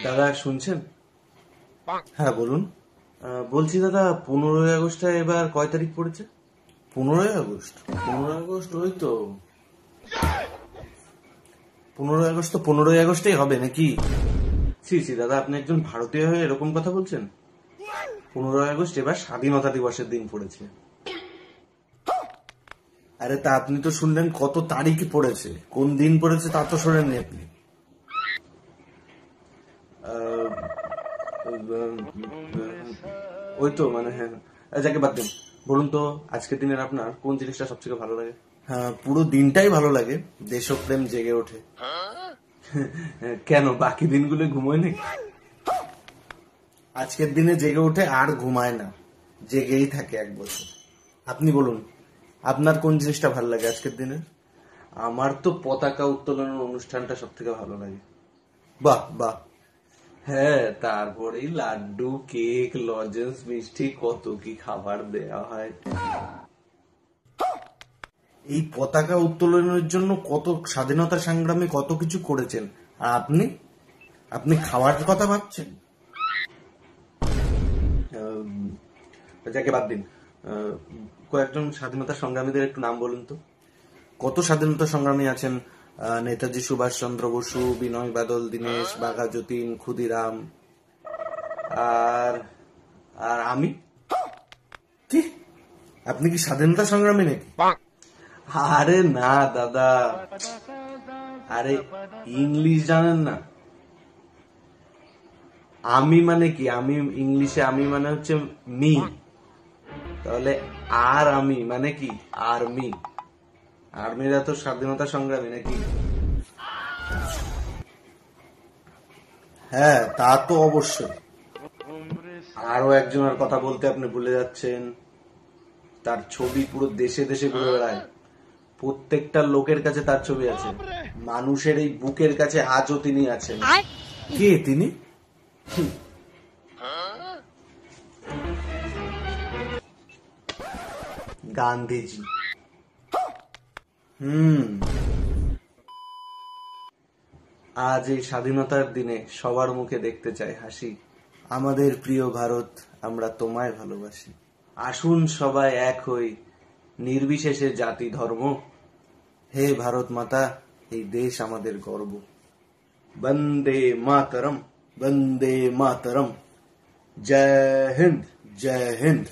দাদা শুনছেন? হ্যাঁ বলুন। বলছি দাদা 15ই আগস্টটা এবার কয় তারিখ পড়েছে? 15ই আগস্ট? 15ই আগস্ট ওই তো 15ই আগস্ট তো 15ই আগস্টেই হবে নাকি? ছি ছি দাদা, আপনি একজন ভারতীয় হয়ে এরকম কথা বলছেন? 15ই আগস্ট এবার স্বাধীনতা দিবসের দিন পড়েছে। আরে তা আপনি তো শুনলেন কত তারিখ পড়েছে, কোন দিন পড়েছে তা তো শোনেননি আপনি। আহ, ওই তো মানে হ্যাঁ, যাকে বাদ দিন। বলুন তো আজকের দিনের আপনার কোন জিনিসটা সবথেকে ভালো লাগে? হ্যাঁ, পুরো দিনটাই ভালো লাগে, দেশপ্রেম জেগে ওঠে। কেন বাকি দিনগুলো ঘুমোয় নাকি? আজকের দিনে জেগে ওঠে আর ঘুমায় না, জেগেই থাকে 1 বছর। আপনি বলুন আপনার কোন জিনিসটা ভালো লাগে আজকের দিনে? আমার তো পতাকা উত্তোলনের অনুষ্ঠানটা সব থেকে ভালো লাগে। বাহ বাহ। হ্যাঁ, তারপরেই লাড্ডু, কেক, লজেন্স, মিষ্টি, কত কি খাবার দেয়া হয়। এই পতাকা উত্তোলনের জন্য কত স্বাধীনতা সংগ্রামী কত কিছু করেছেন, আর আপনি আপনি খাওয়ার কথা ভাবছেন। যাকে বাদ দিন। কয়েকজন স্বাধীনতা সংগ্রামীদের একটু নাম বলুন তো। কত স্বাধীনতা সংগ্রামী আছেন, নেতাজি সুভাষচন্দ্র বসু, বিনয় বাদল দীনেশ, বাঘা যতীন, ক্ষুদিরাম, আর আর আমি। কি আপনি কি স্বাধীনতা সংগ্রামী নাকি? আরে না দাদা, আরে ইংলিশ জানেন না? আমি মানে কি, আমি ইংলিশে আমি মানে হচ্ছে মি, তাহলে আর আমি মানে কি আর্মি। আর্মিরা তো স্বাধীনতা সংগ্রামী নাকি? হ্যাঁ তা তো অবশ্যই। আরো একজনের কথা বলতে আপনি ভুলে যাচ্ছেন, তার ছবি পুরো দেশে দেশে ঘুরে বেড়ায়, প্রত্যেকটা লোকের কাছে তার ছবি আছে, মানুষের এই বুকের কাছে আজও তিনি আছেন। কে তিনি? গান্ধীজি। হুম। আজ এই স্বাধীনতার দিনে সবার মুখে দেখতে চাই হাসি। আমাদের প্রিয় ভারত, আমরা তোমায় ভালোবাসি। আসুন সবাই এক হই, নির্বিশেষে জাতি ধর্ম। হে ভারত মাতা, এই দেশ আমাদের গর্ব। বন্দে মাতরম, বন্দে মাতরম। জয় হিন্দ, জয় হিন্দ।